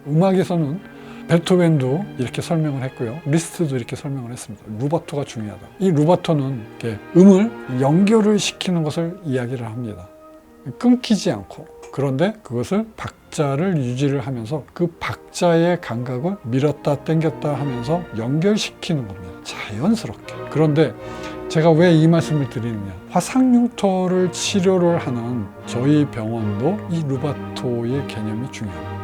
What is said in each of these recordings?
음악에서는 베토벤도 이렇게 설명을 했고요. 리스트도 이렇게 설명을 했습니다. 루바토가 중요하다. 이 루바토는 이렇게 음을 연결을 시키는 것을 이야기를 합니다. 끊기지 않고. 그런데 그것을 박자를 유지를 하면서 그 박자의 감각을 밀었다 당겼다 하면서 연결시키는 겁니다. 자연스럽게. 그런데 제가 왜 이 말씀을 드리느냐. 화상융터를 치료를 하는 저희 병원도 이 루바토의 개념이 중요합니다.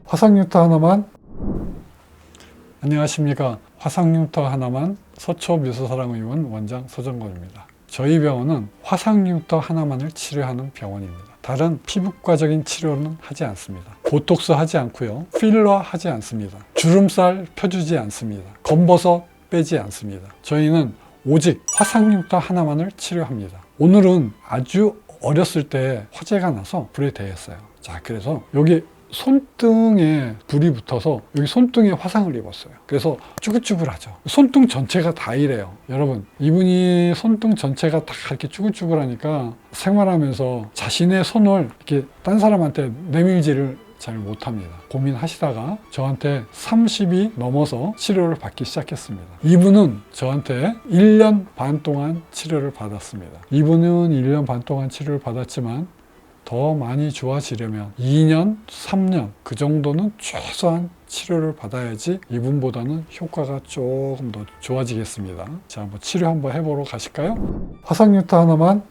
화상융터 하나만. 안녕하십니까. 화상융터 하나만 서초미소사랑의원 원장 서정건입니다. 저희 병원은 화상융터 하나만을 치료하는 병원입니다. 다른 피부과적인 치료는 하지 않습니다. 보톡스 하지 않고요. 필러 하지 않습니다. 주름살 펴주지 않습니다. 검버섯 빼지 않습니다. 저희는 오직 화상융터 하나만을 치료합니다. 오늘은 아주 어렸을 때 화재가 나서 불에 대했어요. 자, 그래서 여기 손등에 불이 붙어서 여기 손등에 화상을 입었어요. 그래서 쭈글쭈글하죠. 손등 전체가 다 이래요. 여러분, 이분이 손등 전체가 다 이렇게 쭈글쭈글하니까 생활하면서 자신의 손을 이렇게 딴 사람한테 내밀지를 잘 못합니다. 고민하시다가 저한테 30이 넘어서 치료를 받기 시작했습니다. 이분은 저한테 1년 반 동안 치료를 받았습니다. 이분은 1년 반 동안 치료를 받았지만 더 많이 좋아지려면 2년, 3년 그 정도는 최소한 치료를 받아야지 이분보다는 효과가 조금 더 좋아지겠습니다. 자, 한번 치료 한번 해보러 가실까요? 화상융터 하나만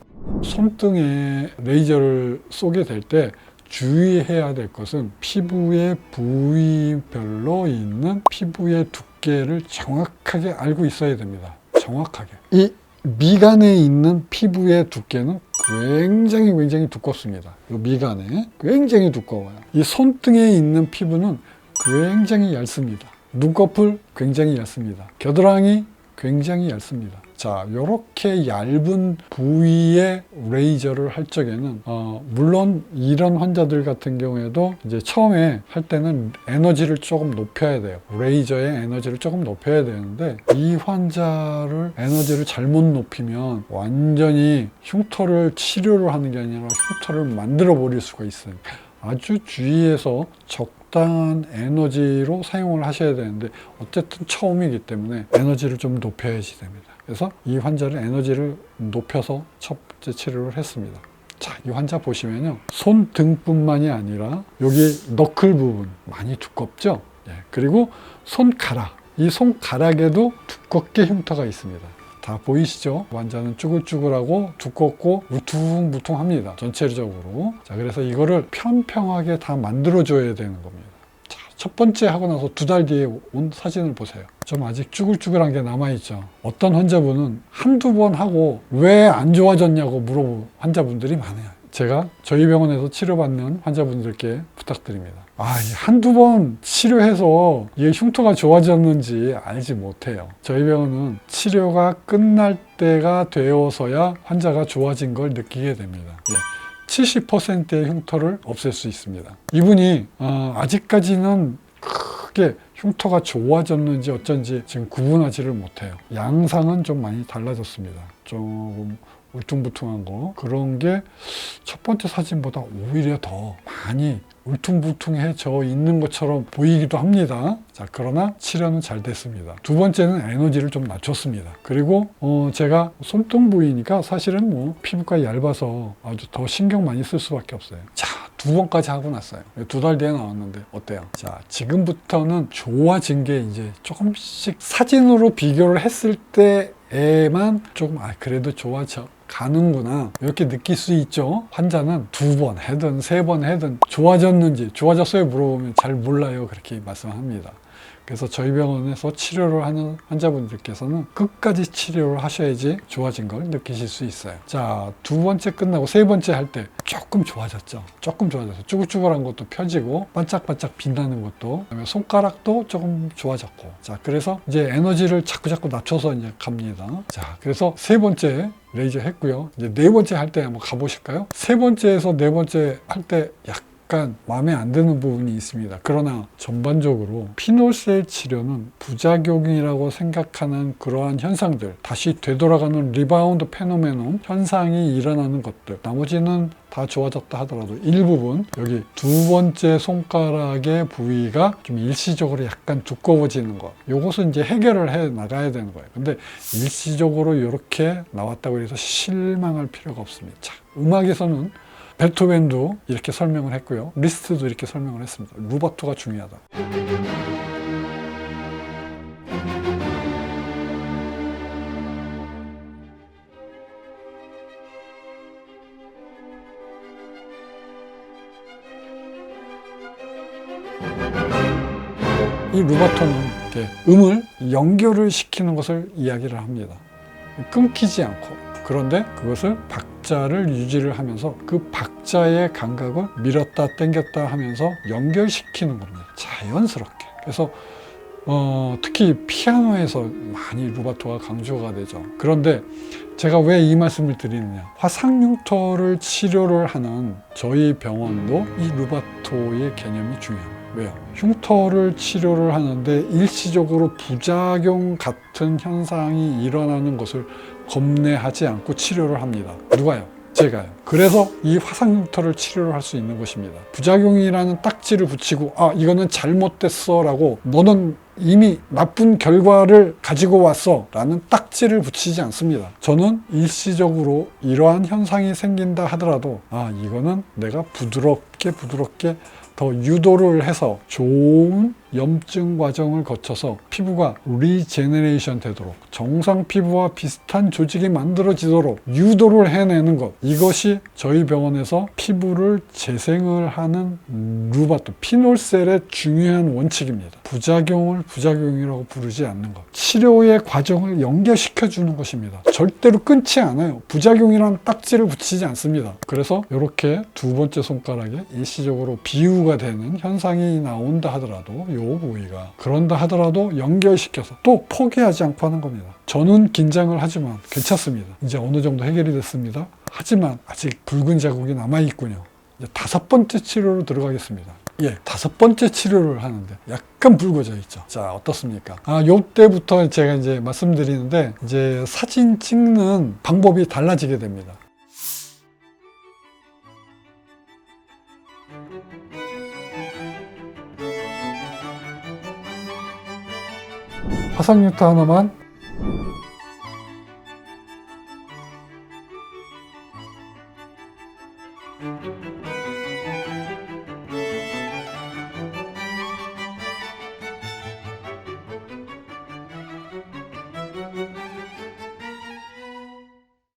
손등에 레이저를 쏘게 될 때 주의해야 될 것은 피부의 부위별로 있는 피부의 두께를 정확하게 알고 있어야 됩니다. 정확하게. 이 미간에 있는 피부의 두께는 굉장히 두껍습니다. 이 미간에 굉장히 두꺼워요. 이 손등에 있는 피부는 굉장히 얇습니다. 눈꺼풀 굉장히 얇습니다. 겨드랑이 굉장히 얇습니다. 자, 이렇게 얇은 부위에 레이저를 할 적에는 물론 이런 환자들 같은 경우에도 이제 처음에 할 때는 에너지를 조금 높여야 돼요. 레이저의 에너지를 조금 높여야 되는데 이 환자를 에너지를 잘못 높이면 완전히 흉터를 치료를 하는 게 아니라 흉터를 만들어 버릴 수가 있어요. 아주 주의해서 적당한 에너지로 사용을 하셔야 되는데 어쨌든 처음이기 때문에 에너지를 좀 높여야지 됩니다. 그래서 이 환자를 에너지를 높여서 첫 번째 치료를 했습니다. 자, 이 환자 보시면요. 손등뿐만이 아니라 여기 너클 부분 많이 두껍죠? 예, 그리고 손가락. 이 손가락에도 두껍게 흉터가 있습니다. 다 보이시죠? 환자는 쭈글쭈글하고 두껍고 울퉁불퉁합니다. 전체적으로. 자, 그래서 이거를 평평하게 다 만들어줘야 되는 겁니다. 자, 첫 번째 하고 나서 2달 뒤에 온 사진을 보세요. 좀 아직 쭈글쭈글한 게 남아있죠. 어떤 환자분은 한두 번 하고 왜 안 좋아졌냐고 물어보는 환자분들이 많아요. 제가 저희 병원에서 치료받는 환자분들께 부탁드립니다. 한두 번 치료해서 이게 흉터가 좋아졌는지 알지 못해요. 저희 병원은 치료가 끝날 때가 되어서야 환자가 좋아진 걸 느끼게 됩니다. 70%의 흉터를 없앨 수 있습니다. 이분이 아직까지는 크게 흉터가 좋아졌는지 어쩐지 지금 구분하지를 못해요. 양상은 좀 많이 달라졌습니다. 조금 울퉁불퉁한 거, 그런 게 첫 번째 사진보다 오히려 더 많이 울퉁불퉁해져 있는 것처럼 보이기도 합니다. 자, 그러나 치료는 잘 됐습니다. 두 번째는 에너지를 좀 낮췄습니다. 그리고 제가 손등 부위니까 사실은 뭐 피부가 얇아서 아주 더 신경 많이 쓸 수밖에 없어요. 자, 2번까지 하고 났어요. 2달 뒤에 나왔는데 어때요? 자, 지금부터는 좋아진 게 이제 조금씩 사진으로 비교를 했을 때에만 조금 그래도 좋아져 가는구나 이렇게 느낄 수 있죠. 환자는 2번 해든 3번 해든 좋아졌는지 좋아졌어요 물어보면 잘 몰라요 그렇게 말씀합니다. 그래서 저희 병원에서 치료를 하는 환자분들께서는 끝까지 치료를 하셔야지 좋아진 걸 느끼실 수 있어요. 자, 2번째 끝나고 3번째 할 때 조금 좋아졌죠. 조금 좋아져서 쭈글쭈글한 것도 펴지고 반짝반짝 빛나는 것도, 그다음에 손가락도 조금 좋아졌고. 자, 그래서 이제 에너지를 자꾸 낮춰서 이제 갑니다. 자, 그래서 3번째 레이저 했고요. 이제 4번째 할 때 한번 가보실까요? 3번째에서 4번째 할 때 약간 마음에 안 드는 부분이 있습니다. 그러나 전반적으로 피놀셀 치료는 부작용이라고 생각하는 그러한 현상들, 다시 되돌아가는 리바운드 페노메논 현상이 일어나는 것들, 나머지는 다 좋아졌다 하더라도 일부분 여기 두 번째 손가락의 부위가 좀 일시적으로 약간 두꺼워지는 것, 요것은 이제 해결을 해 나가야 되는 거예요. 근데 일시적으로 이렇게 나왔다고 해서 실망할 필요가 없습니다. 자, 음악에서는 베토벤도 이렇게 설명을 했고요, 리스트도 이렇게 설명을 했습니다. 루바토가 중요하다. 이 루바토는 이렇게 음을 연결을 시키는 것을 이야기를 합니다. 끊기지 않고, 그런데 그것을 박자를 유지를 하면서 그 박자의 감각을 밀었다 당겼다 하면서 연결시키는 겁니다. 자연스럽게. 그래서 특히 피아노에서 많이 루바토가 강조가 되죠. 그런데 제가 왜 이 말씀을 드리느냐, 화상융터를 치료를 하는 저희 병원도 이 루바토의 개념이 중요합니다. 왜요? 흉터를 치료를 하는데 일시적으로 부작용 같은 현상이 일어나는 것을 겁내하지 않고 치료를 합니다. 누가요? 제가요. 그래서 이 화상흉터를 치료를 할 수 있는 것입니다. 부작용이라는 딱지를 붙이고, 아, 이거는 잘못됐어 라고, 너는 이미 나쁜 결과를 가지고 왔어 라는 딱지를 붙이지 않습니다. 저는 일시적으로 이러한 현상이 생긴다 하더라도, 아, 이거는 내가 부드럽게 더 유도를 해서 좋은 염증 과정을 거쳐서 피부가 리제너레이션 되도록, 정상 피부와 비슷한 조직이 만들어지도록 유도를 해내는 것, 이것이 저희 병원에서 피부를 재생을 하는 루바토, 피놀셀의 중요한 원칙입니다. 부작용을 부작용이라고 부르지 않는 것, 치료의 과정을 연결시켜 주는 것입니다. 절대로 끊지 않아요. 부작용이란 딱지를 붙이지 않습니다. 그래서 이렇게 두 번째 손가락에 일시적으로 비유가 되는 현상이 나온다 하더라도, 요 부위가 그런다 하더라도 연결시켜서 또 포기하지 않고 하는 겁니다. 저는 긴장을 하지만 괜찮습니다. 이제 어느 정도 해결이 됐습니다. 하지만 아직 붉은 자국이 남아있군요. 이제 다섯 번째 치료로 들어가겠습니다. 예, 다섯 번째 치료를 하는데 약간 붉어져 있죠. 자, 어떻습니까? 요때부터 제가 이제 말씀드리는데, 이제 사진 찍는 방법이 달라지게 됩니다. 화상흉터 하나만